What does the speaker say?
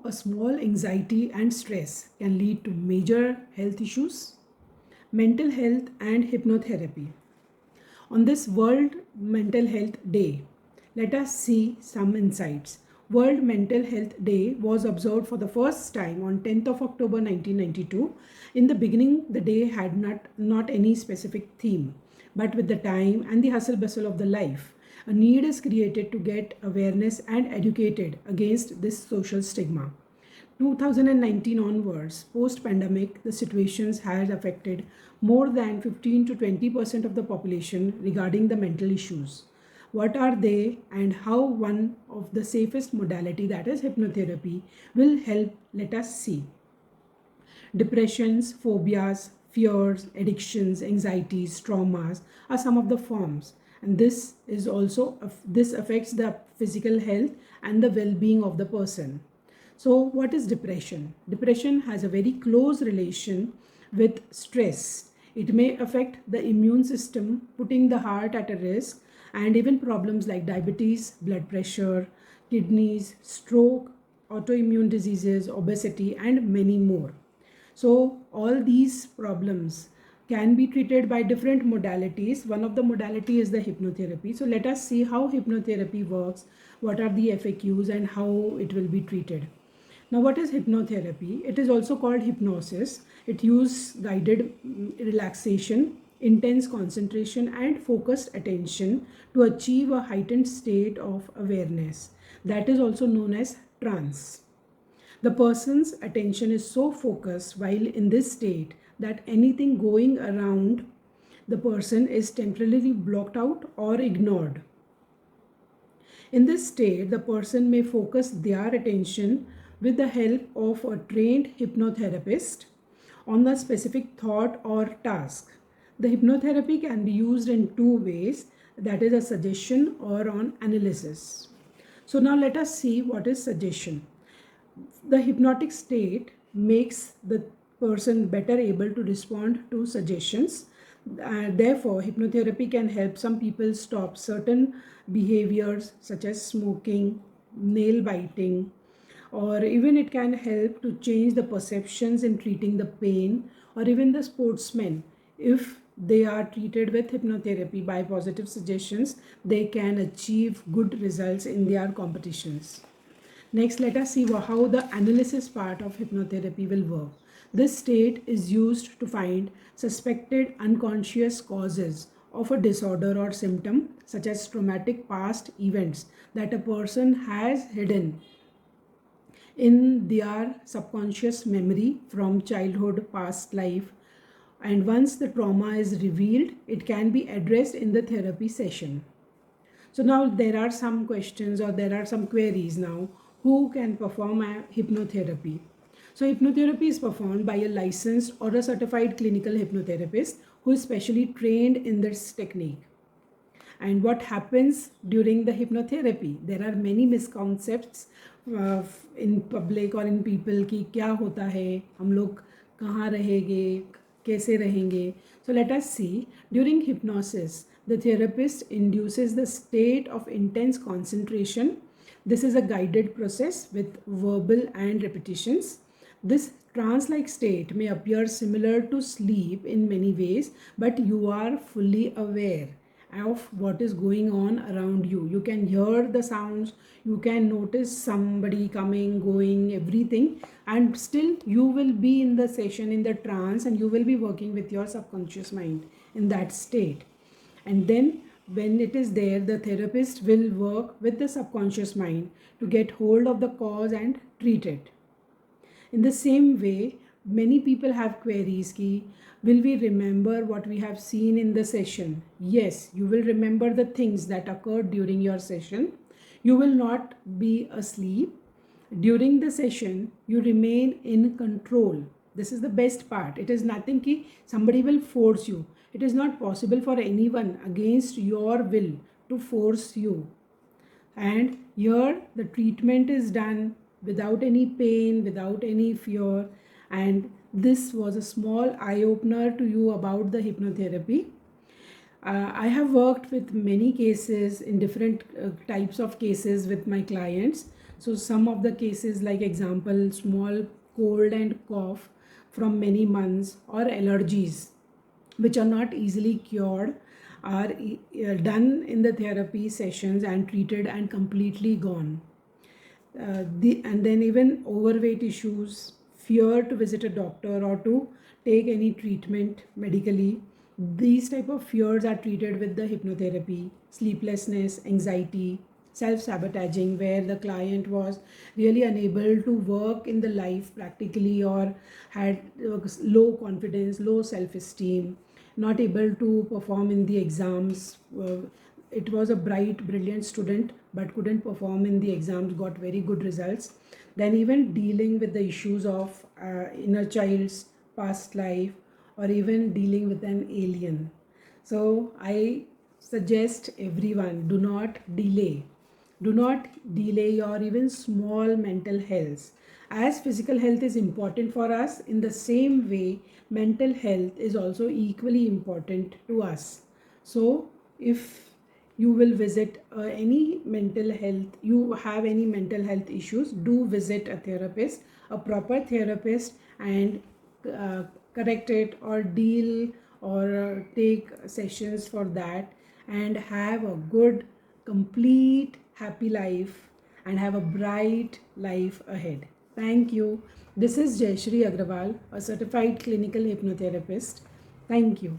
a small anxiety and stress can lead to major health issues, mental health, and hypnotherapy. On this World Mental Health Day, let us see some insights. World Mental Health Day was observed for the first time on 10th of October 1992. In the beginning, the day had not any specific theme, but with the time and the hustle bustle of the life, a need is created to get awareness and educated against this social stigma. 2019 onwards, post pandemic, the situations has affected more than 15 to 20% of the population regarding the mental issues. What are they and how one of the safest modality, that is hypnotherapy, will help? Let us see. Depressions, phobias, fears, addictions, anxieties, traumas are some of the forms, and this affects the physical health and the well-being of the person. So, what is depression? Depression has a very close relation with stress. It may affect the immune system, putting the heart at a risk, and even problems like diabetes, blood pressure, kidneys, stroke, autoimmune diseases, obesity, and many more. So, all these problems can be treated by different modalities. One of the modality is the hypnotherapy. So, let us see how hypnotherapy works, what are the FAQs, and how it will be treated. Now, what is hypnotherapy? It is also called hypnosis. It uses guided relaxation, intense concentration, and focused attention to achieve a heightened state of awareness. That is also known as trance. The person's attention is so focused while in this state that anything going around the person is temporarily blocked out or ignored. In this state, the person may focus their attention with the help of a trained hypnotherapist on a specific thought or task. The hypnotherapy can be used in two ways, that is a suggestion or on analysis. So now let us see what is suggestion. The hypnotic state makes the person better able to respond to suggestions. Therefore, hypnotherapy can help some people stop certain behaviors such as smoking, nail biting, or even it can help to change the perceptions in treating the pain, or even the sportsmen, if they are treated with hypnotherapy by positive suggestions, they can achieve good results in their competitions. Next, let us see how the analysis part of hypnotherapy will work. This state is used to find suspected unconscious causes of a disorder or symptom, such as traumatic past events that a person has hidden in their subconscious memory from childhood, past life. And once the trauma is revealed, it can be addressed in the therapy session. So now there are some questions or there are some queries now. Who can perform a hypnotherapy? So hypnotherapy is performed by a licensed or a certified clinical hypnotherapist who is specially trained in this technique. And what happens during the hypnotherapy? There are many misconceptions in public or in people कि क्या होता है, हम लोग कहाँ रहेंगे, कैसे रहेंगे. So let us see. During hypnosis, the therapist induces the state of intense concentration. This is a guided process with verbal and repetitions. This trance-like state may appear similar to sleep in many ways, but you are fully aware of what is going on around you. You can hear the sounds, you can notice somebody coming, going, everything, and still you will be in the session, in the trance, and you will be working with your subconscious mind in that state. And then when it is there, the therapist will work with the subconscious mind to get hold of the cause and treat it. In the same way, many people have queries ki, will we remember what we have seen in the session? Yes, you will remember the things that occurred during your session. You will not be asleep. During the session, you remain in control. This is the best part. It is nothing ki somebody will force you. It is not possible for anyone against your will to force you. And here the treatment is done without any pain, without any fear. And this was a small eye opener to you about the hypnotherapy. I have worked with many cases in different types of cases with my clients. So some of the cases, like example, small cold and cough from many months, or allergies which are not easily cured, are done in the therapy sessions and treated and completely gone. And then even overweight issues, fear to visit a doctor or to take any treatment medically, these type of fears are treated with the hypnotherapy. Sleeplessness, anxiety, self-sabotaging, where the client was really unable to work in the life practically, or had low confidence, low self-esteem, not able to perform in the exams. It was a bright, brilliant student but couldn't perform in the exams, got very good results. Then even dealing with the issues of inner child's past life, or even dealing with an alien. So I suggest everyone, do not delay your even small mental health. As physical health is important for us, in the same way, mental health is also equally important to us. So, if you will visit any mental health, you have any mental health issues, do visit a therapist, a proper therapist, and uh, correct it, or deal, or take sessions for that, and have a good, complete, happy life, and have a bright life ahead. Thank you. This is Jayashree Agrawal, a certified clinical hypnotherapist. Thank you.